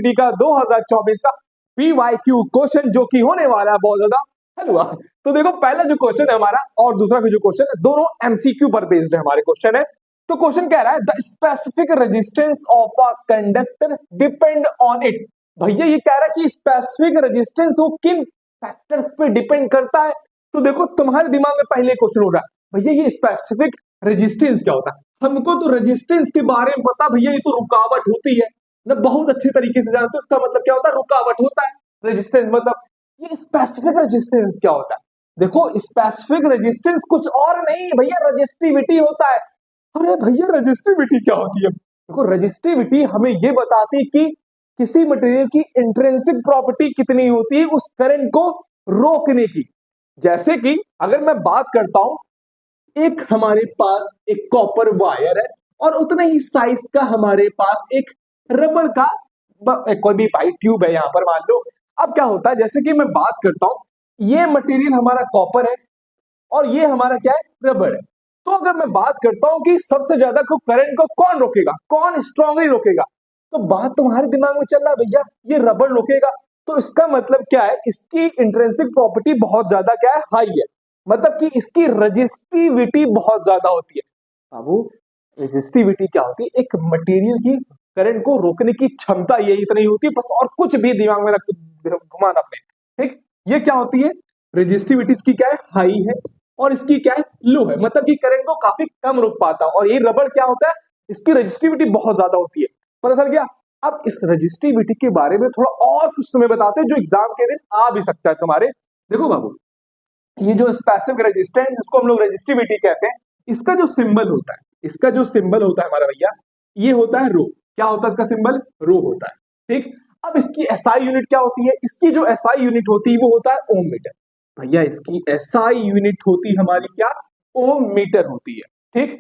का 2024 का PYQ question जो कि होने वाला है बहुत ज्यादा हलवा। तो देखो पहला जो क्वेश्चन है हमारा और दूसरा जो क्वेश्चन है दोनों एमसीक्यू पर बेस्ड है हमारे क्वेश्चन है। तो क्वेश्चन कह रहा है the specific resistance of a conductor depend on it. भैया ये कह रहा है कि स्पेसिफिक रेजिस्टेंस वो किन फैक्टर्स पे डिपेंड करता है। तो देखो तुम्हारे दिमाग में पहले क्वेश्चन हो रहा है भैया ये स्पेसिफिक रेजिस्टेंस क्या होता है। हमको तो रेजिस्टेंस के बारे में पता भैया ये तो रुकावट होती है ना, बहुत अच्छे तरीके से जानते हो इसका मतलब क्या होता है, रुकावट होता है रेजिस्टेंस। मतलब ये स्पेसिफिक रेजिस्टेंस क्या होता है, देखो स्पेसिफिक रेजिस्टेंस कुछ और नहीं भैया रेजिस्टिविटी होता है। अरे भैया रेजिस्टिविटी क्या होती है, देखो रेजिस्टिविटी हमें ये बताती है कि किसी मटेरियल की इंट्रिंसिक प्रॉपर्टी कितनी होती है उस करंट को रोकने की। जैसे कि अगर मैं बात करता हूं एक हमारे पास एक कॉपर वायर है और उतने ही साइज का हमारे पास एक रबड़ का कोई भी पाइप ट्यूब है, यहां पर मान लो। अब क्या होता है जैसे कि मैं बात करता हूं ये मटेरियल हमारा कॉपर है और ये हमारा क्या है रबड़ है। तो अगर मैं बात करता हूं कि सबसे ज्यादा करंट को कौन रोकेगा, कौन स्ट्रांगली रोकेगा, तो बात तुम्हारे दिमाग में चल रहा है भैया ये रबड़ रोकेगा। तो इसका मतलब क्या है, इसकी इंट्रिंसिक प्रॉपर्टी बहुत ज्यादा क्या है, हाई है, मतलब कि इसकी रजिस्टिविटी बहुत ज्यादा होती है। बाबू रजिस्टिविटी क्या होती है, एक मटेरियल की करंट को रोकने की क्षमता ये इतनी होती है बस, और कुछ भी दिमाग में रख घुमाना अपने, ठीक। ये क्या होती है, रजिस्टिविटी इसकी क्या है, हाई है और इसकी क्या है, लो है, मतलब कि करंट को काफी कम रोक पाता है। और ये रबड़ क्या होता है, इसकी रजिस्टिविटी बहुत ज्यादा होती है। पता चल गया। अब इस रजिस्टिविटी के बारे में थोड़ा और कुछ तुम्हें बताते हैं जो एग्जाम के दिन आ भी सकता है तुम्हारे। देखो बाबू ये जो स्पेसिफिक रेजिस्टेंस इसको हम लोग रजिस्टिविटी कहते हैं, इसका जो सिंबल होता है, इसका जो सिंबल होता है हमारा भैया ये होता है रो। क्या होता है इसका सिंबल, रो होता है, ठीक। अब इसकी एसआई यूनिट क्या होती है, इसकी जो एसआई यूनिट होती है वो होता है ओम मीटर। भैया इसकी एसआई यूनिट होती हमारी क्या, ओम मीटर होती है, ठीक।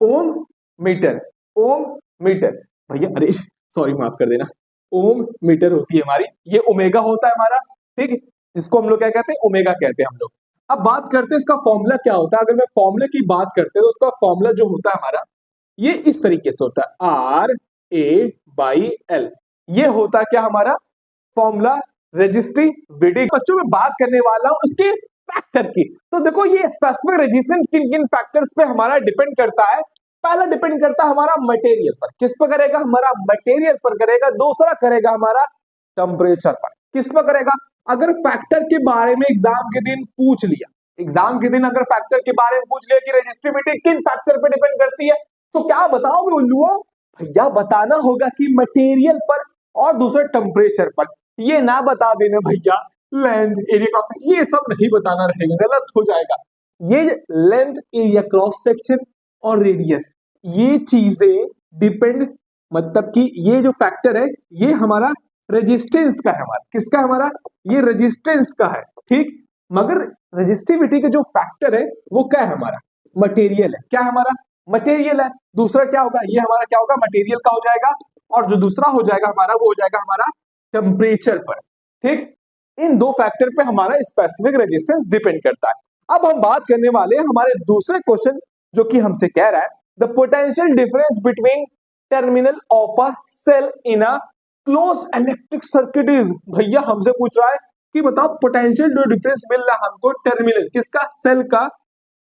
ओम मीटर, ओम मीटर भैया, अरे सॉरी माफ कर देना, ओम मीटर होती है हमारी, ये ओमेगा होता है हमारा, ठीक। इसको हम लोग क्या कहते हैं, ओमेगा कहते हैं हम लोग। अब बात करते हैं इसका फॉर्मूला क्या होता है। अगर मैं फॉर्मूले की बात करते हैं तो उसका फॉर्मूला जो होता है हमारा ये इस तरीके से होता है, आर ए बाई एल। ये होता है क्या हमारा फॉर्मूला रेजिस्टिविटी। बच्चों में बात करने वाला हूं उसके फैक्टर की। तो देखो ये स्पेसिफिक रेजिस्टेंस किन किन फैक्टर्स पे हमारा डिपेंड करता है। पहला डिपेंड करता है हमारा मटेरियल पर, किस पर करेगा, हमारा मटेरियल पर करेगा। दूसरा करेगा हमारा टेम्परेचर पर, किस पर करेगा, अगर फैक्टर के बारे में एग्जाम के दिन पूछ लिया, एग्जाम के दिन अगर फैक्टर के बारे में पूछ लिया कि रेजिस्टिविटी किन फैक्टर पे डिपेंड करती है, तो क्या बताओगे उल्लुओं, भैया बताना होगा कि मटेरियल पर और दूसरे टेम्परेचर पर। ये ना बता देना भैया लेंथ एरिया क्रॉस, ये सब नहीं बताना रहेगा, गलत हो जाएगा। ये लेंथ एरिया क्रॉस सेक्शन और रेडियस ये चीजें डिपेंड, मतलब कि ये जो फैक्टर है ये हमारा रेजिस्टेंस का है, हमारा किसका है, हमारा ये रेजिस्टेंस का है, ठीक। मगर रेजिस्टिविटी के जो फैक्टर है वो क्या है, हमारा मटेरियल है। क्या है, हमारा मटेरियल है। दूसरा क्या होगा, ये हमारा क्या होगा, मटेरियल का हो जाएगा, और जो दूसरा हो जाएगा हमारा वो हो जाएगा हमारा टेम्परेचर पर, ठीक। इन दो फैक्टर पे हमारा स्पेसिफिक रेजिस्टेंस डिपेंड करता है। अब हम बात करने वाले हैं हमारे दूसरे क्वेश्चन जो कि हमसे कह रहा है the potential difference between terminal of a cell in a close electric circuit is. भैया हमसे पूछ रहा है कि बताओ पोटेंशियल जो डिफरेंस मिल रहा है हमको टर्मिनल किसका, सेल का,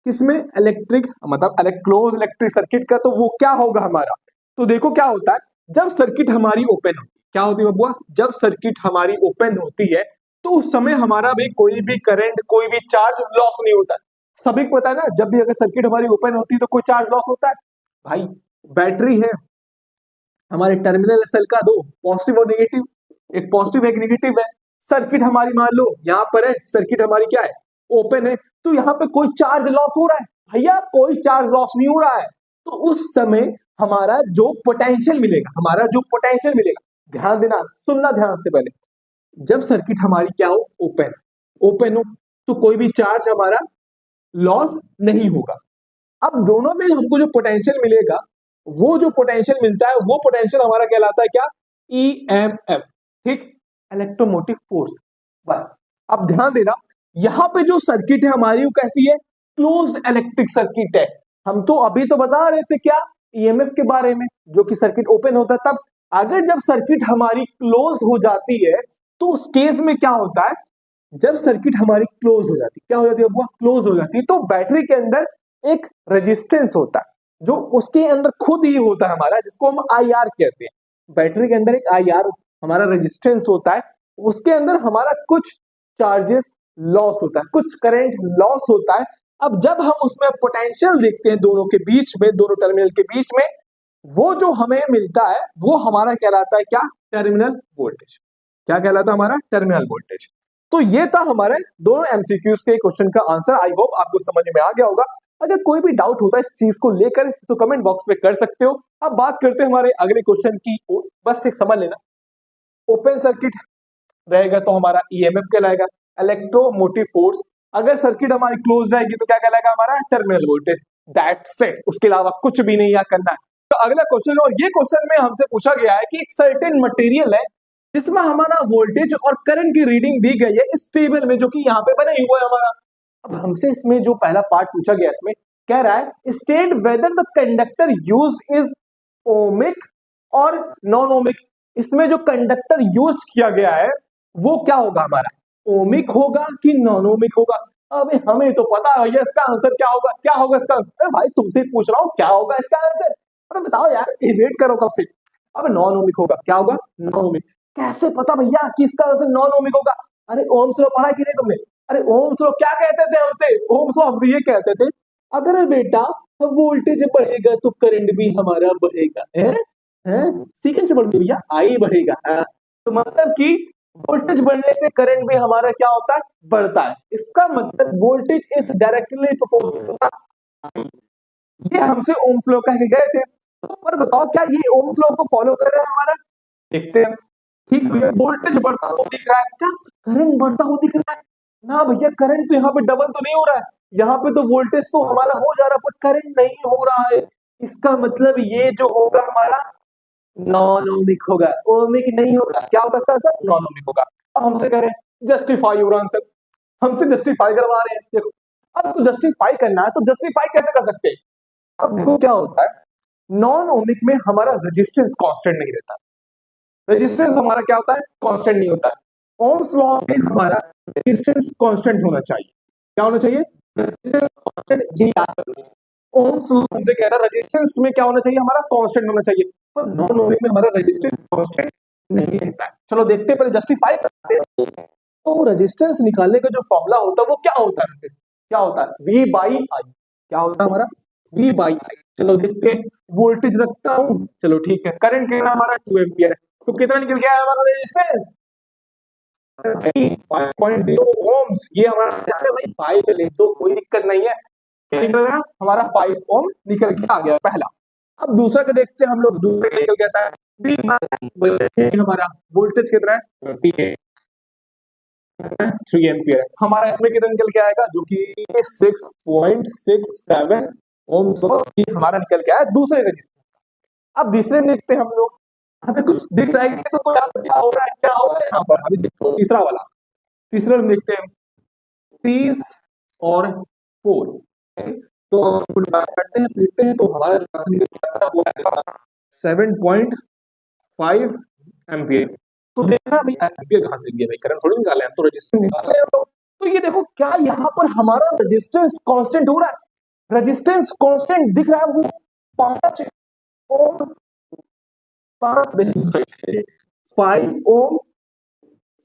किसमें, इलेक्ट्रिक, मतलब क्लोज इलेक्ट्रिक सर्किट का, तो वो क्या होगा हमारा। तो देखो क्या होता है जब सर्किट हमारी ओपन होती है, क्या होती है बबुआ, जब सर्किट हमारी ओपन होती है तो उस समय हमारा भी कोई भी करंट कोई भी चार्ज लॉस नहीं होता है। सभी को पता है ना, जब भी अगर सर्किट हमारी ओपन होती है तो कोई चार्ज लॉस होता है। भाई बैटरी है हमारे टर्मिनल सेल का, दो पॉजिटिव और नेगेटिव, एक पॉजिटिव एक नेगेटिव है। सर्किट हमारी मान लो यहाँ पर है, सर्किट हमारी क्या है, ओपन है, तो यहाँ पे कोई चार्ज लॉस हो रहा है, भैया कोई चार्ज लॉस नहीं हो रहा है। तो उस समय हमारा जो पोटेंशियल मिलेगा, हमारा जो पोटेंशियल मिलेगा, ध्यान देना, सुनना ध्यान से पहले, जब सर्किट हमारी क्या हो, ओपन ओपन हो, तो कोई भी चार्ज हमारा लॉस नहीं होगा। अब दोनों में हमको जो पोटेंशियल मिलेगा, वो जो पोटेंशियल मिलता है वो पोटेंशियल हमारा कहलाता है क्या, ईएमएफ, ठीक, इलेक्ट्रोमोटिव फोर्स। बस अब ध्यान देना, यहां पे जो सर्किट है हमारी वो कैसी है, क्लोज्ड इलेक्ट्रिक सर्किट है। हम तो अभी तो बता रहे थे क्या, ईएमएफ के बारे में, जो कि सर्किट ओपन होता है तब। अगर जब सर्किट हमारी क्लोज हो जाती है तो उस केस में क्या होता है, जब सर्किट हमारी क्लोज हो जाती है, क्या हो जाती है, वो क्लोज हो जाती है, तो बैटरी के अंदर एक रेजिस्टेंस होता है जो उसके अंदर खुद ही होता है हमारा, जिसको हम IR कहते हैं। बैटरी के अंदर एक IR हमारा रेजिस्टेंस होता है, उसके अंदर हमारा कुछ चार्जेस लॉस होता है, कुछ करंट लॉस होता है। अब जब हम उसमें पोटेंशियल देखते हैं दोनों के बीच में, दोनों टर्मिनल के बीच में, वो जो हमें मिलता है वो हमारा कहलाता है क्या, टर्मिनल वोल्टेज। क्या कहलाता है हमारा, टर्मिनल वोल्टेज। तो ये था हमारे दोनों एमसीक्यूज के क्वेश्चन का आंसर। आई होप आपको समझ में आ गया होगा। अगर कोई भी डाउट होता है इस चीज को लेकर तो कमेंट बॉक्स में कर सकते हो। अब बात करते हैं हमारे अगले क्वेश्चन की। बस एक समझ लेना, ओपन सर्किट रहेगा तो हमारा ईएमएफ कहलाएगा, इलेक्ट्रोमोटिव फोर्स। अगर सर्किट हमारी क्लोज रहेगी तो क्या कहलाएगा, हमारा टर्मिनल वोल्टेज। दैट्स इट, उसके अलावा कुछ भी नहीं यहाँ करना है। तो अगला क्वेश्चन, और ये क्वेश्चन में हमसे पूछा गया है कि एक सर्टेन मटेरियल है जिसमें हमारा वोल्टेज और करंट की रीडिंग दी गई है इस टेबल में, जो कि यहाँ पे बना हुआ है हमारा। अब हमसे इसमें जो पहला पार्ट पूछा गया, इसमें कह रहा है state whether the conductor use is ohmic और नॉन ओमिक। इसमें जो कंडक्टर यूज किया गया है वो क्या होगा हमारा, ओमिक होगा कि नॉन ओमिक होगा। अबे हमें तो पता है भैया इसका आंसर क्या होगा, क्या होगा इसका आंसर। भाई तुमसे पूछ रहा हूँ क्या होगा इसका आंसर, अरे बताओ यार, वेट करो कब से। अब नॉन ओमिक होगा, क्या होगा, नॉन ओमिक। कैसे पता भैया कि इसका आंसर नॉन ओमिक होगा, अरे ओम्स लॉ पढ़ा कि नहीं तुमने। अरे ओम्स लॉ क्या कहते थे हमसे, ओम्स लॉ हमसे ये कहते थे, अगर बेटा वोल्टेज बढ़ेगा तो करंट भी हमारा बढ़ेगा, है सीक्वेंस से बढ़ेगा भैया, आई बढ़ेगा। तो मतलब कि वोल्टेज बढ़ने से करंट भी हमारा क्या होता है, बढ़ता है। इसका मतलब वोल्टेज इज डायरेक्टली प्रोपोर्शनल। ये हमसे ओम्स लॉ कह के गए थे। तो पर बताओ क्या ये ओम्स लॉ को फॉलो कर रहा है हमारा, देखते हैं। ठीक भैया, वोल्टेज बढ़ता हुआ दिख रहा है, क्या करंट बढ़ता हुआ दिख रहा है, ना भैया करंट तो यहाँ पे डबल तो नहीं हो रहा है, यहाँ पे तो वोल्टेज तो हमारा हो जा रहा है पर करंट नहीं हो रहा है। इसका मतलब ये जो होगा हमारा नॉन ओमिक होगा, ओमिक नहीं होगा। क्या होगा इसका आंसर, नॉन ओमिक होगा। अब हमसे कह रहे हैं जस्टिफाई योर आंसर, हमसे जस्टिफाई करवा रहे हैं। देखो अब इसको जस्टिफाई करना है तो जस्टिफाई कैसे कर सकते हैं। अब देखो क्या होता है, नॉन ओमिक में हमारा रेजिस्टेंस कांस्टेंट नहीं रहता, रेजिस्टेंस हमारा क्या होता है, कांस्टेंट नहीं होता है। ओम्स लॉ में हमारा रेजिस्टेंस कांस्टेंट होना चाहिए। क्या होना चाहिए, रेजिस्टेंस कांस्टेंट। ये याद रखना। ओम्स लॉ हमसे कह रहा है रेजिस्टेंस में क्या होना चाहिए, हमारा कांस्टेंट होना चाहिए, पर नॉन ओमिक में हमारा रेजिस्टेंस कांस्टेंट नहीं रहता है। चलो देखते हैं, पहले जस्टिफाई करते हैं। तो रेजिस्टेंस निकालने का जो फॉर्मूला होता है वो क्या होता है, क्या होता है, V बाई आई। क्या होता है हमारा, V बाई आई। चलो देखते हैं, वोल्टेज रखता हूं, चलो ठीक है। करंट कितना हमारा 2 एम्पियर है, तो कितना निकल गया है हमारा रेजिस्टेंस, 5.0 ओम्स। ये हमारा भाई 5 से ले तो कोई दिक्कत नहीं है, क्या निकल गया हमारा 5 ओम निकल के आ गया पहला। अब दूसरा का देखते हैं हम लोग, दूसरा का निकल गया है हमारा वोल्टेज कितना है, 3 एम्पियर है हमारा। इसमें कितना निकल के आएगा, जो कि 6.67 ओम हमारा निकल के आया दूसरे रजिस्टर। अब तीसरे में देखते हैं हम लोग, हमें कुछ दिख रहा है तो क्या हो रहा है, क्या हो रहा है यहाँ पर, अभी देखो तीसरा वाला। तीसरे में देखते हैं 30 और 4, तो करते हैं देखते हैं, तो हमारा 7.5 एम्पियर। तो देखना भाई एम्पियर कहां से दिख गया भाई, करंट थोड़ी निकाले हैं, तो रेजिस्टेंस निकाले हैं हम लोग। तो ये देखो क्या यहाँ पर हमारा रेजिस्टेंस कांस्टेंट हो रहा है, रेजिस्टेंस कांस्टेंट दिख रहा है, वो 5 ओम, 5 ओम,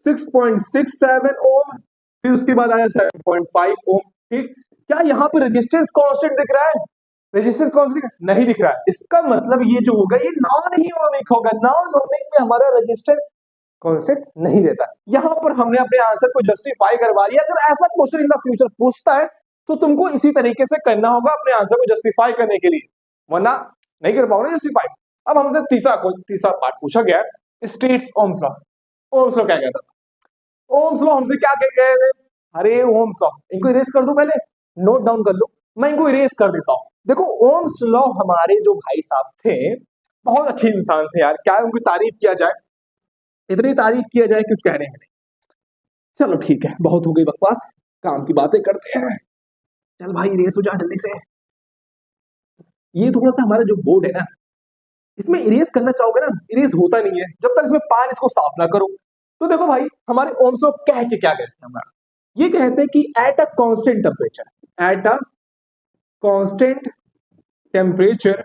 6.67 ओम, फिर उसके बाद आया 7.5 ओम। ठीक, क्या यहाँ पर रेजिस्टेंस कांस्टेंट दिख रहा है, रेजिस्टेंस कांस्टेंट नहीं दिख रहा है। इसका मतलब ये जो होगा ये नॉन ही ओमिक होगा, नॉन ओमिक में हमारा रेजिस्टेंस कांस्टेंट नहीं रहता। यहाँ पर हमने अपने आंसर को जस्टिफाई करवा लिया। अगर ऐसा क्वेश्चन इन द फ्यूचर पूछता है तो तुमको इसी तरीके से करना होगा अपने आंसर को जस्टिफाई करने के लिए, वरना नहीं कर पाओगे जस्टिफाई। अब हमसे तीसरा पार्ट पूछा गया है, states Ohm's law. Ohm's law क्या कहता था, ओम्स लॉ हमसे क्या कह गए थे, अरे ओम्स लॉ, इनको इरेज कर दो, पहले नोट डाउन कर लो, मैं इनको इरेज कर देता हूँ। देखो ओम्स लॉ हमारे जो भाई साहब थे बहुत अच्छे इंसान थे यार, क्या उनकी तारीफ किया जाए, इतनी तारीफ किया जाए कुछ कहने में नहीं। चलो ठीक है, बहुत हो गई बकवास, काम की बातें करते हैं। चल भाई रेस हो जा जल्दी से। ये थोड़ा सा हमारा जो बोर्ड है ना, इसमें इरेज करना चाहोगे ना, इरेज होता नहीं है जब तक इसमें पान इसको साफ ना करो। तो देखो भाई हमारे ओम्स लॉ कह के क्या कहते हैं हमारा, ये कहते हैं कि at a constant temperature, at a constant temperature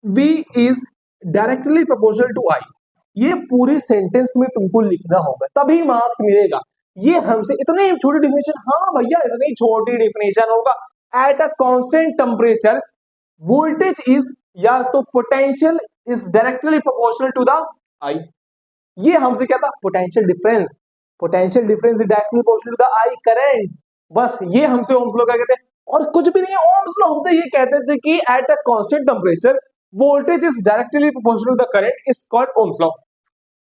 V is directly proportional to I। ये पूरे सेंटेंस में तुमको लिखना होगा तभी मार्क्स मिलेगा। ये हमसे इतने छोटी डिफिनेशन, हाँ भैया इतनी छोटी डिफिनेशन होगा। At a constant temperature voltage is, या तो potential is directly proportional to the I। ये हमसे क्या था, potential difference, potential difference is directly proportional to the I current. बस ये हमसे ओम्स लॉ क्या कहते हैं, और कुछ भी नहीं है। ओम्स लॉ हमसे ये कहते थे कि at a constant temperature voltage is directly proportional to the current is called Ohm's law.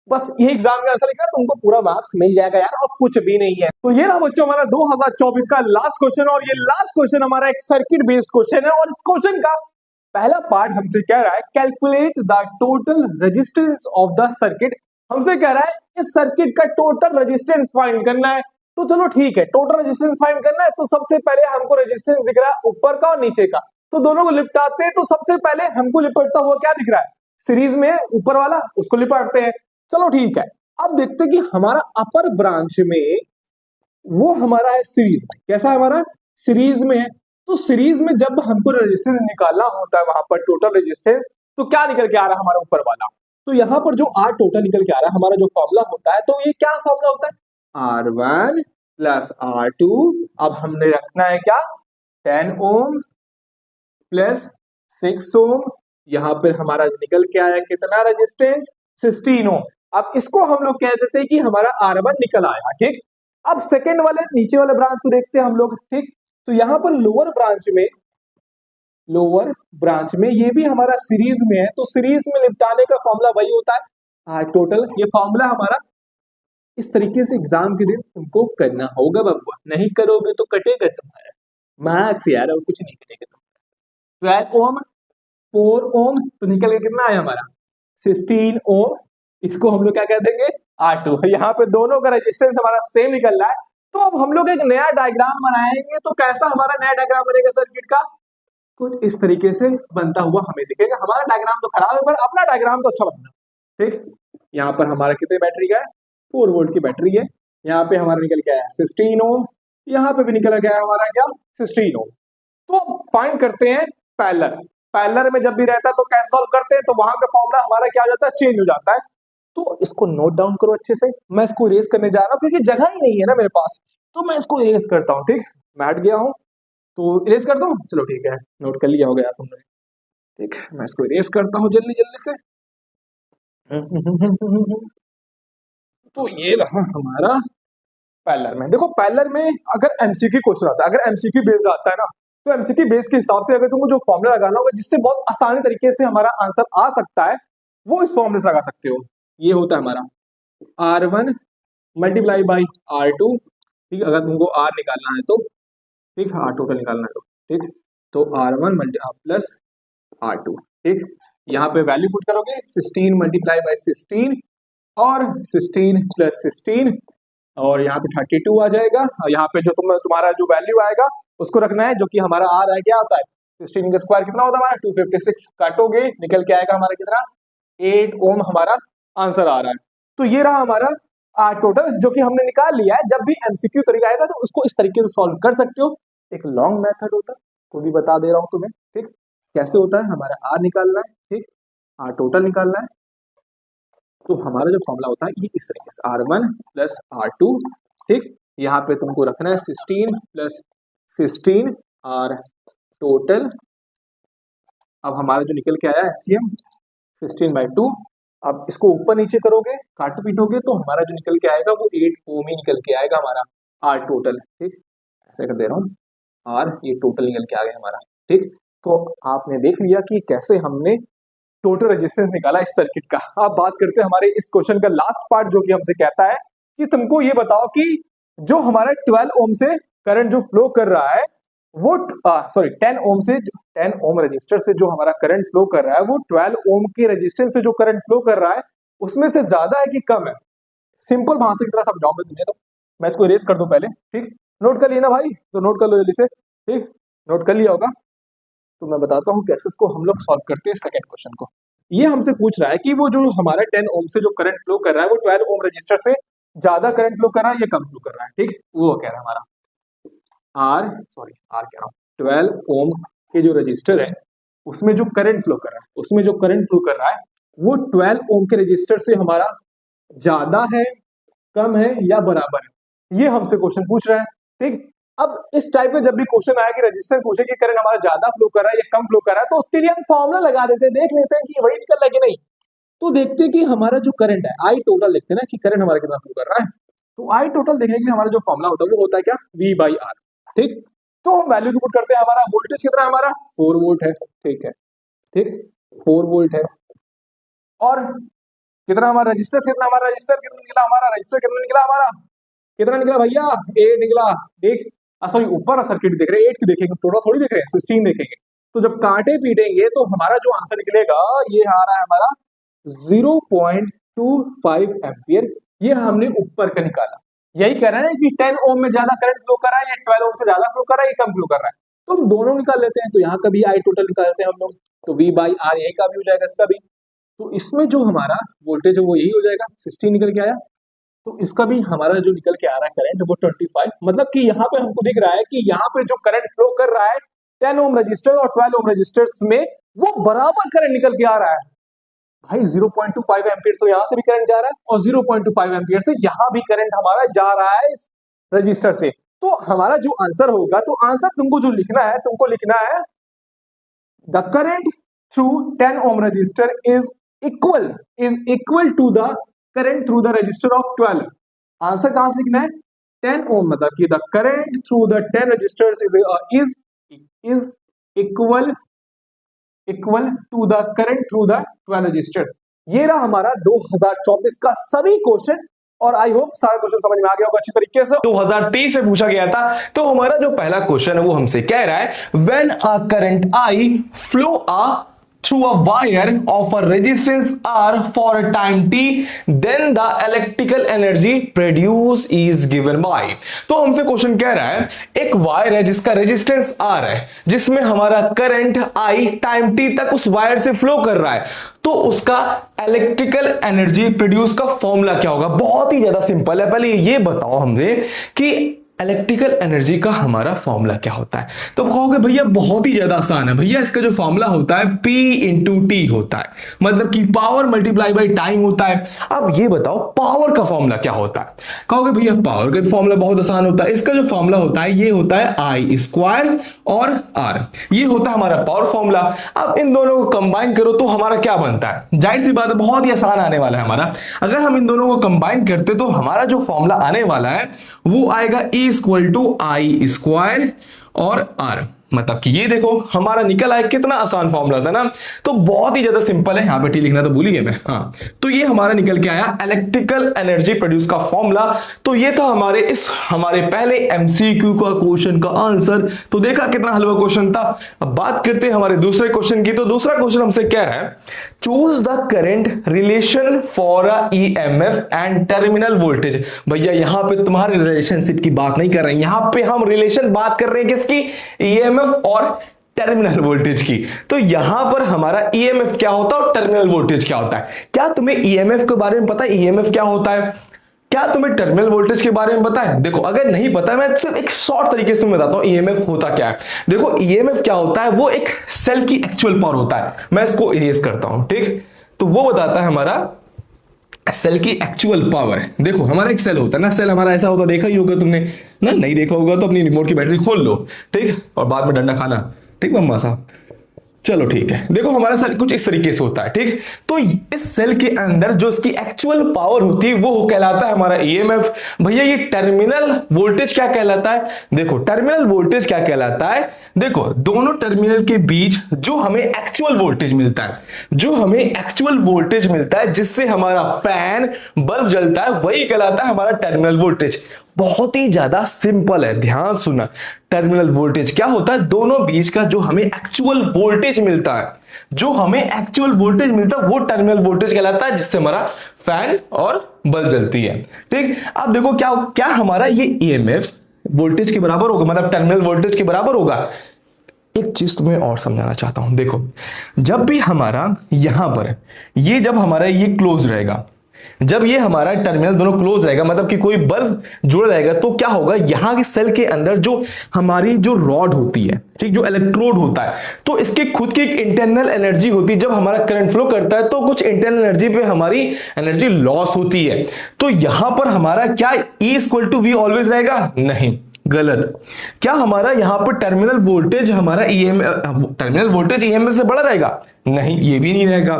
बस ये एग्जाम में आंसर लिखना, तुमको पूरा मार्क्स मिल जाएगा यार, और कुछ भी नहीं है। तो ये रहा बच्चों हमारा 2024 का लास्ट क्वेश्चन, और ये लास्ट क्वेश्चन हमारा एक सर्किट बेस्ड क्वेश्चन है। और इस क्वेश्चन का पहला पार्ट हमसे कह रहा है calculate the total resistance of the circuit. हमसे कह रहा है इस सर्किट का टोटल रेजिस्टेंस फाइंड करना है। तो चलो ठीक है, टोटल रेजिस्टेंस फाइंड करना है तो सबसे पहले हमको रेजिस्टेंस दिख रहा है ऊपर का और नीचे का, तो दोनों को लिपटाते हैं। तो सबसे पहले हमको लिपटता हुआ क्या दिख रहा है, सीरीज में ऊपर वाला, उसको लिपटते हैं। चलो ठीक है, अब देखते हैं कि हमारा अपर ब्रांच में वो हमारा है सीरीज में, कैसा है हमारा सीरीज में है। तो सीरीज में जब हमको रेजिस्टेंस निकालना होता है वहां पर टोटल रेजिस्टेंस, तो क्या निकल के आ रहा है हमारा ऊपर वाला, तो यहाँ पर जो आर टोटल निकल के आ रहा है हमारा जो फॉर्मूला होता है, तो ये क्या फॉर्मूला होता है, R1 प्लस R2। अब हमने रखना है क्या, 10 ओम प्लस 6 ओम। यहाँ पर हमारा निकल के आया कितना रेजिस्टेंस, 16 ओम। अब इसको हम लोग कह देते हैं कि हमारा R1 निकल आया, ठीक। अब सेकेंड वाले नीचे वाले ब्रांच को देखते हैं हम लोग, ठीक। तो यहाँ पर लोअर ब्रांच में ये भी हमारा सीरीज में है, तो सीरीज में निपटाने का फॉर्मूला वही होता है आर टोटल। ये फॉर्मूला हमारा इस तरीके से एग्जाम के दिन तुमको करना होगा बबुआ, नहीं करोगे तो कटेगा तुम्हारा मार्क्स यार, और कुछ नहीं कटेगा तुम्हारा। 12 ओम 4 ओम, तो निकल के कितना आया हमारा 16 ओम। इसको हम लोग क्या कह देंगे, R2। यहाँ पे दोनों का रेजिस्टेंस हमारा सेम निकल रहा है। तो अब हम लोग एक नया डायग्राम बनाएंगे, तो कैसा हमारा नया डायग्राम बनेगा सर्किट का, कुछ इस तरीके से बनता हुआ हमें दिखेगा। हमारा डायग्राम तो खराब है पर अपना डायग्राम तो अच्छा बनना, ठीक। यहाँ पर हमारा कितने बैटरी का है, 4 वोल्ट की बैटरी है। यहाँ पे हमारा निकल के आया 16 ओम, यहाँ पे भी निकल गया हमारा क्या 16 ओम। तो फाइंड करते हैं पैरेलल में जब भी रहता है तो कैसे सॉल्व करते हैं, तो वहां का फॉर्मूला हमारा क्या हो जाता है, चेंज हो जाता है। तो इसको नोट डाउन करो अच्छे से, मैं इसको इरेज करने जा रहा हूँ क्योंकि जगह ही नहीं है ना मेरे पास, तो मैं इसको इरेज करता हूँ, ठीक। मैं हट गया हूँ तो इरेज कर दूं, चलो ठीक है, नोट कर लिया होगा यार तुमने, ठीक। मैं इसको इरेज करता हूँ जल्दी जल्दी से। तो ये रहा हमारा पैरेलल में। देखो पैरेलल में अगर एमसीक्यू क्वेश्चन आता है, अगर एमसीक्यू बेस्ड आता है ना, तो एमसीक्यू बेस के हिसाब से अगर तुमको जो फॉर्मूला लगाना होगा जिससे बहुत आसानी तरीके से हमारा आंसर आ सकता है, वो इस फॉर्मूले से लगा सकते हो। ये होता है हमारा R1 मल्टीप्लाई बाई R2, ठीक। अगर तुमको R निकालना है तो, ठीक, R टोटल निकालना है तो, ठीक। तो R1 प्लस R2, ठीक। यहाँ पे वैल्यू पुट करोगे 16 मल्टीप्लाई बाई 16 और 16 प्लस 16, और यहाँ पे 32 आ जाएगा। और यहाँ पे जो तुम्हारा जो वैल्यू आएगा उसको रखना है, जो कि हमारा R है, क्या आता है 16 का स्क्वायर कितना होता है हमारा 256, काटोगे निकल के आएगा हमारा कितना 8 ओम हमारा आंसर आ रहा है। तो ये रहा हमारा R टोटल, जो कि हमने निकाल लिया है। जब भी एमसीक्यू तरीका आएगा तो उसको इस तरीके से सॉल्व कर सकते हो। एक लॉन्ग मेथड होता है, को भी बता दे रहा हूँ तुम्हें, ठीक। कैसे होता है, हमारा R निकालना है, ठीक, R टोटल निकालना है। तो हमारा जो फॉर्मूला होता है ये इस तरीके से R1 प्लस R2, ठीक। यहाँ पे तुमको रखना है 16 प्लस 16 और टोटल। अब हमारा जो निकल के आया एचसीएम 16/2। अब इसको ऊपर नीचे करोगे, काट पीटोगे, तो हमारा जो निकल के आएगा वो 8 ओम ही निकल के आएगा हमारा R टोटल, ठीक। ऐसे कर दे रहा हूँ, R ये टोटल निकल के आ गया हमारा, ठीक। तो आपने देख लिया कि कैसे हमने टोटल रेजिस्टेंस निकाला इस सर्किट का। अब बात करते हैं हमारे इस क्वेश्चन का लास्ट पार्ट, जो कि हमसे कहता है कि तुमको ये बताओ कि जो हमारा 12 ओम से करंट जो फ्लो कर रहा है वो 10 ओम से, 10 ओम रजिस्टर से जो हमारा करंट फ्लो कर रहा है वो 12 ओम के रजिस्टेंस से जो करंट फ्लो कर रहा है उसमें से ज्यादा है कि कम है। सिंपल भाषा की तरह समझाऊं मैं तुम्हें, तो मैं इसको इरेज कर दूं पहले, ठीक। नोट कर लिया ना भाई, तो नोट कर लो जल्दी से, ठीक। नोट कर लिया होगा, तो मैं बताता हूँ कैसे इसको हम लोग सॉल्व करते हैं सेकंड क्वेश्चन को। ये हमसे पूछ रहा है कि वो जो हमारा 10 ओम से जो करंट फ्लो कर रहा है वो 12 ओम रजिस्टर से ज्यादा करंट फ्लो कर रहा है या कम फ्लो कर रहा है। ठीक, वो कह रहा है हमारा आर कह रहा हूँ 12 ओम के जो रजिस्टर है उसमें जो करंट फ्लो कर रहा है वो 12 ओम के रजिस्टर से हमारा ज्यादा है, कम है या बराबर है, ये हमसे क्वेश्चन पूछ रहा है। ठीक, अब इस टाइप का जब भी क्वेश्चन आया कि रजिस्टर पूछे कि करंट हमारा ज्यादा फ्लो कर रहा है या कम फ्लो कर रहा है, तो उसके लिए हम फॉर्मूला लगा देते हैं, देख लेते हैं कि वही निकल रहा है कि नहीं। तो देखते हैं कि हमारा जो करंट है आई टोटल देखते हैं ना कि करंट हमारा कितना फ्लो कर रहा है। तो आई टोटल देखने के लिए हमारा जो फॉर्मूला होता है वो होता है क्या, V बाई आर। ठीक, तो हम वैल्यू पुट करते हैं, हमारा वोल्टेज कितना है, हमारा 4 वोल्ट है। ठीक है, ठीक 4 वोल्ट है। और कितना हमारा रजिस्टर कितना निकला, हमारा कितना निकला भैया, 8 निकला। देख सॉरी ऊपर सर्किट देख रहे हैं, 8 क्यों देखेंगे, टोटल थोड़ी देख रहे हैं, 16 देखेंगे। तो जब कांटे पीटेंगे तो हमारा जो आंसर निकलेगा ये आ रहा है हमारा 0.25 एम्पियर। ये हमने ऊपर का निकाला। यही कह रहे हैं कि 10 ओम में ज्यादा करंट फ्लो कर रहा है या 12 ओम से ज्यादा फ्लो कर रहा है या कम फ्लो कर रहा है। तो हम दोनों निकाल लेते हैं। तो यहाँ का भी आई टोटल निकाल लेते हैं हम लोग। तो V बाई आर यही का भी हो जाएगा, इसका भी। तो इसमें जो हमारा वोल्टेज है वो यही हो जाएगा, 16 निकल के आया। तो इसका भी हमारा जो निकल के आ रहा है करंट वो 25, मतलब कि यहाँ पे हमको दिख रहा है कि यहाँ पे जो करंट फ्लो कर रहा है 10 ओम रजिस्टर और 12 ओम रजिस्टर्स में वो बराबर करंट निकल के आ रहा है। भाई 0.25 एम्पियर तो यहाँ से भी करंट जा रहा है और 0.25 एम्पियर से यहाँ भी करंट हमारा जा रहा है इस रजिस्टर से। तो हमारा जो आंसर होगा, तो आंसर तुमको जो लिखना है, तुमको लिखना है the current through 10 ohm resistor is equal to the current through the resistor of 12। Answer कहां से लिखना है, 10 ओम, मतलब कि the current through the 10 resistors is equal to the current through the 12 resistors. ये रहा हमारा 2024 का सभी क्वेश्चन, और आई होप सारा क्वेश्चन समझ में आ गया होगा अच्छी तरीके से। 2023 से पूछा गया था। तो हमारा जो पहला क्वेश्चन है वो हमसे कह रहा है when a current I flow through a wire of a resistance R for a time t, then the electrical energy produced is given by। तो हमसे क्वेश्चन कह रहा है एक वायर है जिसका रेजिस्टेंस R है, जिसमें हमारा करंट I टाइम t तक उस वायर से फ्लो कर रहा है, तो उसका इलेक्ट्रिकल एनर्जी प्रोड्यूस का फॉर्मूला क्या होगा। बहुत ही ज्यादा सिंपल है। पहले ये बताओ हमसे कि इलेक्ट्रिकल एनर्जी का हमारा फॉर्मूला क्या होता है। तो कहोगे भैया बहुत ही ज्यादा आसान है। भैया इसका जो फॉर्मूला होता है P इंटू टी होता है, मतलब कि पावर मल्टीप्लाई बाई टाइम होता है। अब ये बताओ पावर का फॉर्मूला क्या होता है। कहोगे भैया पावर का फॉर्मूला बहुत आसान होता है। इसका जो फॉर्मूला होता है ये होता है I स्क्वायर और R, ये होता है हमारा पावर फॉर्मूला। अब इन दोनों को कंबाइन करो तो हमारा क्या बनता है, जाहिर सी बात है बहुत ही आसान आने वाला है हमारा। अगर हम इन दोनों को कंबाइन करते तो हमारा जो फॉर्मूला आने वाला है वो आएगा इक्वल टू I स्क्वायर और R, मतलब कि ये देखो हमारा निकल आया। कितना आसान फॉर्मूला था ना। तो बहुत ही ज्यादा सिंपल है, यहां पे टी लिखना तो भूल ही गए मैं। हाँ, तो ये हमारा निकल के आया इलेक्ट्रिकल एनर्जी प्रोड्यूस का फॉर्मूला। तो ये था हमारे पहले एमसीक्यू का क्वेश्चन का आंसर। तो देखा कितना हलवा क्वेश्चन था। अब बात करते हैं हमारे दूसरे क्वेश्चन की। तो दूसरा क्वेश्चन हमसे कह रहा है choose the current relation for a EMF and terminal voltage. भैया यहां पे तुम्हारे रिलेशनशिप की बात नहीं कर रहे हैं, यहां पे हम रिलेशन बात कर रहे हैं किसकी, ईएमएफ और टर्मिनल वोल्टेज की। तो यहां पर हमारा ईएमएफ क्या होता है और टर्मिनल वोल्टेज क्या होता है। क्या तुम्हें ईएमएफ के बारे में पता है, ईएमएफ क्या होता है? क्या तुम्हें टर्मिनल वोल्टेज के बारे में पता है? देखो अगर नहीं पता है, मैं सिर्फ एक शॉर्ट तरीके से बताता हूं ईएमएफ होता क्या है। देखो ईएमएफ क्या होता है, वो एक सेल की एक्चुअल पावर होता है। मैं इसको इरेज करता हूं, ठीक। तो वो बताता है हमारा सेल की एक्चुअल पावर है। देखो हमारा एक सेल होता है ना, सेल हमारा ऐसा होता देखा ही होगा तुमने ना, नहीं देखा होगा तो अपनी रिमोट की बैटरी खोल लो, ठीक, और बाद में डंडा खाना, ठीक मम्मा साहब। चलो ठीक है, देखो हमारा सेल कुछ इस तरीके से होता है, ठीक। तो इस सेल के अंदर जो इसकी एक्चुअल पावर होती है वो कहलाता है हमारा ईएमएफ। भैया ये टर्मिनल वोल्टेज क्या कहलाता है, देखो टर्मिनल वोल्टेज क्या कहलाता है, देखो दोनों टर्मिनल के बीच जो हमें एक्चुअल वोल्टेज मिलता है, जिससे हमारा फैन बल्ब जलता है, वही कहलाता है हमारा टर्मिनल वोल्टेज। बहुत ही ज्यादा सिंपल है, ध्यान सुना। टर्मिनल वोल्टेज क्या होता है, दोनों बीच का जो हमें एक्चुअल वोल्टेज मिलता है, वो टर्मिनल वोल्टेज कहलाता है, जिससे हमारा फैन और बल्ब जलती है, ठीक। अब देखो क्या हमारा ये ईएमएफ वोल्टेज के बराबर होगा, मतलब टर्मिनल वोल्टेज के बराबर होगा। एक चीज तुम्हें और समझाना चाहता हूं। देखो, जब भी हमारा यहां पर ये जब हमारा ये क्लोज रहेगा, जब ये हमारा टर्मिनल दोनों क्लोज रहेगा, मतलब कि कोई बल्ब जुड़ा रहेगा, तो क्या होगा, यहां के सेल के अंदर जो हमारी जो रॉड होती है, ठीक, जो इलेक्ट्रोड होता है, तो इसके खुद की एक इंटरनल एनर्जी होती है। जब हमारा करंट फ्लो करता है तो कुछ इंटरनल एनर्जी पे हमारी एनर्जी लॉस होती है। तो यहां पर हमारा क्या E equal to V always रहेगा? नहीं, गलत। क्या हमारा यहां पर टर्मिनल वोल्टेज हमारा टर्मिनल वोल्टेज ईएमएफ से बड़ा रहेगा? नहीं, ये भी नहीं रहेगा।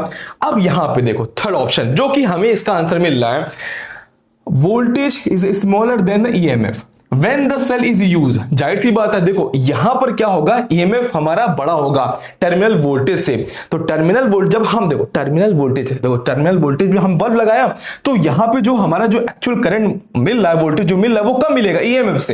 अब यहां पे देखो थर्ड ऑप्शन, जो कि हमें इसका आंसर मिल रहा है, voltage is smaller than the EMF when the cell is use. जाहिर सी बात है, देखो यहां पर क्या होगा, ईएमएफ हमारा बड़ा होगा टर्मिनल वोल्टेज से। तो टर्मिनल वोल्टेज जब हम देखो टर्मिनल वोल्टेज में हम बल्ब लगाया, तो यहां पे जो हमारा जो एक्चुअल करंट मिल रहा है, वोल्टेज जो मिल रहा है, वो कम मिलेगा ईएमएफ से,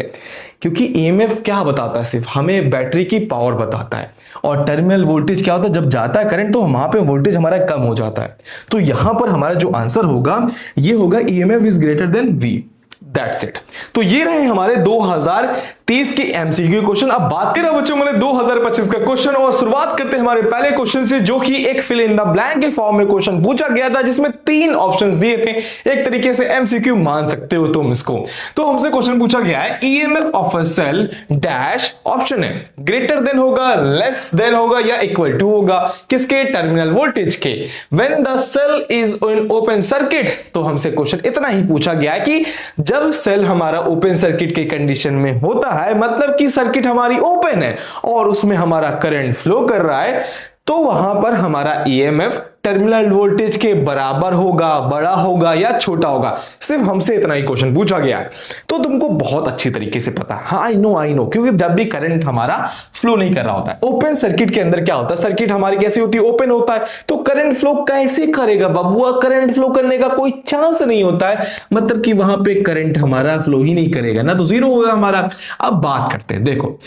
क्योंकि ईएमएफ क्या बताता है, सिर्फ हमें बैटरी की पावर बताता है। और टर्मिनल वोल्टेज क्या होता है, जब जाता है करंट तो वहां पे वोल्टेज हमारा कम हो जाता है। तो यहां पर हमारा जो आंसर होगा, ये होगा EMF is greater than V. That's it. तो ये रहे हमारे 2023 के एमसीक्यू क्वेश्चन। अब बात करें बच्चों मैंने 2025 का क्वेश्चन, और शुरुआत करते हैं हमारे पहले क्वेश्चन से, जो कि एक फिल इन द ब्लैंक के फॉर्म में क्वेश्चन पूछा गया था, जिसमें 3 ऑप्शंस दिए थे। एक तरीके से एमसीक्यू मान सकते हो तुम इसको। तो हमसे क्वेश्चन पूछा गया है, EMF of a cell dash, option है ग्रेटर देन होगा, लेस देन होगा, या इक्वल टू होगा, किसके? टर्मिनल वोल्टेज के। When the cell is in open circuit, तो हमसे क्वेश्चन इतना ही पूछा गया है कि जब सेल हमारा ओपन सर्किट के कंडीशन में होता है, मतलब कि सर्किट हमारी ओपन है और उसमें हमारा करंट फ्लो कर रहा है, तो वहां पर हमारा ईएमएफ टर्मिनल वोल्टेज के बराबर होगा, बड़ा होगा या छोटा होगा। सिर्फ हमसे इतना ही क्वेश्चन पूछा गया है, तो तुमको बहुत अच्छी तरीके से पता है। हाँ, आई नो, क्योंकि जब भी करंट हमारा फ्लो नहीं कर रहा होता है, ओपन सर्किट के अंदर क्या होता है, सर्किट हमारी कैसी होती है, ओपन होता है, तो करंट फ्लो कैसे करेगा बबुआ? करंट फ्लो करने का कोई चांस नहीं होता है, मतलब कि वहां पे करंट हमारा फ्लो ही नहीं करेगा ना, तो जीरो होगा हमारा। अब बात करते हैं, देखो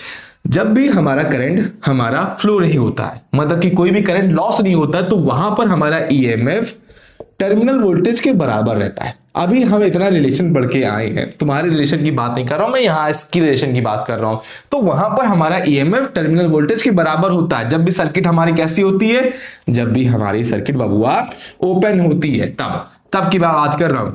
जब भी हमारा करंट हमारा फ्लो नहीं होता है, मतलब कि कोई भी करंट लॉस नहीं होता है, तो वहां पर हमारा ईएमएफ टर्मिनल वोल्टेज के बराबर रहता है। अभी हम इतना रिलेशन पढ़ के आए हैं, तुम्हारे रिलेशन की बात नहीं कर रहा हूं मैं, यहां इसकी रिलेशन की बात कर रहा हूं। तो वहां पर हमारा ईएमएफ टर्मिनल वोल्टेज के बराबर होता है जब भी सर्किट हमारी कैसी होती है, जब भी हमारी सर्किट बबुआ ओपन होती है, तब की बात कर रहा हूं।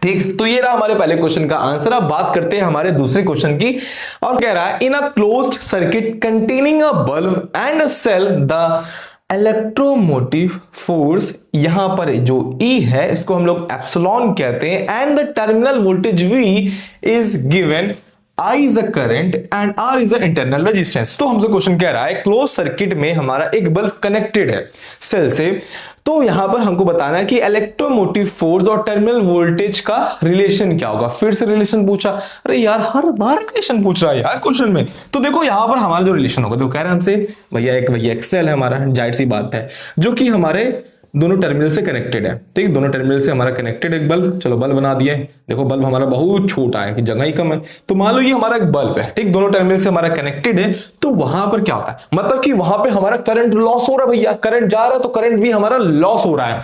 ठीक, तो ये रहा हमारे पहले क्वेश्चन का आंसर। अब बात करते हैं हमारे दूसरे क्वेश्चन की, और कह रहा है, in a closed circuit containing a bulb and a cell the electromotive force, यहां पर जो E है इसको हम लोग एप्सिलॉन कहते हैं, and the terminal voltage V is given, I is the current and R is the internal resistance। तो हमसे क्वेश्चन कह रहा है, क्लोज सर्किट में हमारा एक बल्ब कनेक्टेड है सेल से, तो यहां पर हमको बताना है कि इलेक्ट्रोमोटिव फोर्स और टर्मिनल वोल्टेज का रिलेशन क्या होगा। फिर से रिलेशन पूछा, अरे यार हर बार रिलेशन पूछ रहा है यार क्वेश्चन में। तो देखो यहां पर हमारा जो रिलेशन होगा, तो कह रहे हैं हमसे भैया एक सेल है हमारा, जाहिर सी बात है, जो कि हमारे दोनों टर्मिनल से कनेक्टेड है। ठीक, दोनों टर्मिनल से हमारा कनेक्टेड एक बल्ब, चलो बल्ब बना दिए। देखो बल्ब हमारा बहुत छोटा है कि जगह ही कम है, तो मान लो ये हमारा एक बल्ब है, ठीक, दोनों टर्मिनल से हमारा कनेक्टेड है। तो वहां पर क्या होता है, मतलब कि वहां पे हमारा करंट लॉस हो रहा है भैया, करंट जा रहा है तो करंट भी हमारा लॉस हो रहा है।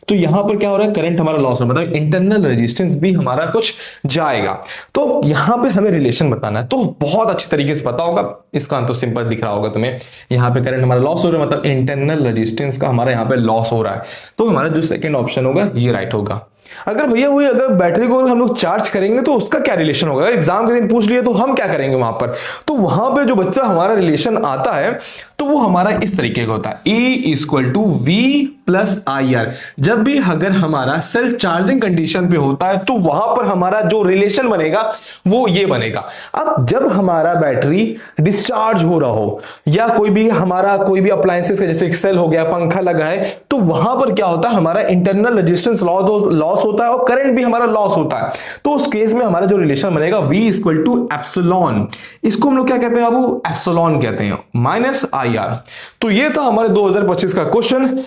तो यहां पर क्या हो रहा है, करंट हमारा लॉस हो रहा है, मतलब इंटरनल रेजिस्टेंस भी हमारा कुछ जाएगा। तो यहां पे हमें रिलेशन बताना है, तो बहुत अच्छी तरीके से पता होगा, इसका तो सिंपल दिख रहा होगा तुम्हें। यहां पे करंट हमारा लॉस हो रहा है, मतलब इंटरनल रेजिस्टेंस का हमारा यहां पे लॉस हो रहा है, तो हमारा जो सेकंड ऑप्शन होगा ये राइट होगा। अगर भैया वही अगर बैटरी को हम लोग चार्ज करेंगे तो उसका क्या रिलेशन होगा, अगर एग्जाम के दिन पूछ लिए तो हम क्या करेंगे वहां पर, तो वहां पे जो बच्चा हमारा रिलेशन आता है तो वो हमारा इस तरीके का होता है, E equal to V plus I R. जब भी अगर हमारा सेल चार्जिंग कंडीशन पे होता है तो वहां पर हमारा जो रिलेशन बनेगा वो ये बनेगा। अब जब हमारा बैटरी डिस्चार्ज हो रहा हो या कोई भी अप्लायंसेस जैसे एक सेल हो गया, पंखा लगा है, तो वहां पर क्या होता है, हमारा इंटरनल रेजिस्टेंस लॉस होता है और करंट भी हमारा लॉस होता है। तो उस केस में हमारा जो रिलेशन बनेगा V इक्वल टू एप्सिलॉन, इसको हम लोग क्या कहते हैं बाबू, एप्सिलॉन कहते हैं, माइनस आई आर। तो ये था हमारे 2025 का क्वेश्चन।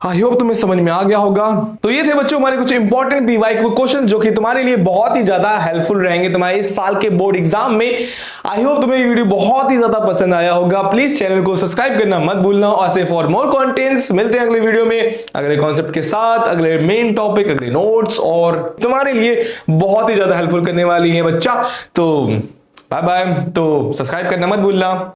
आई होप तुम्हें समझ में आ गया होगा। तो ये थे बच्चों हमारे कुछ इंपॉर्टेंट पीवाईक्यू क्वेश्चन जो कि तुम्हारे लिए बहुत ही ज्यादा हेल्पफुल रहेंगे तुम्हारे इस साल के बोर्ड एग्जाम में। आई होप तुम्हें ये वीडियो बहुत ही ज्यादा पसंद आया होगा। प्लीज चैनल को सब्सक्राइब करना मत भूलना, और ऐसे फॉर मोर कंटेंट्स मिलते हैं अगले वीडियो में अगले कॉन्सेप्ट के साथ, अगले मेन टॉपिक, अगले नोट्स, और तुम्हारे लिए बहुत ही ज्यादा हेल्पफुल करने वाली है बच्चा। तो बाय बाय, तो सब्सक्राइब करना मत भूलना।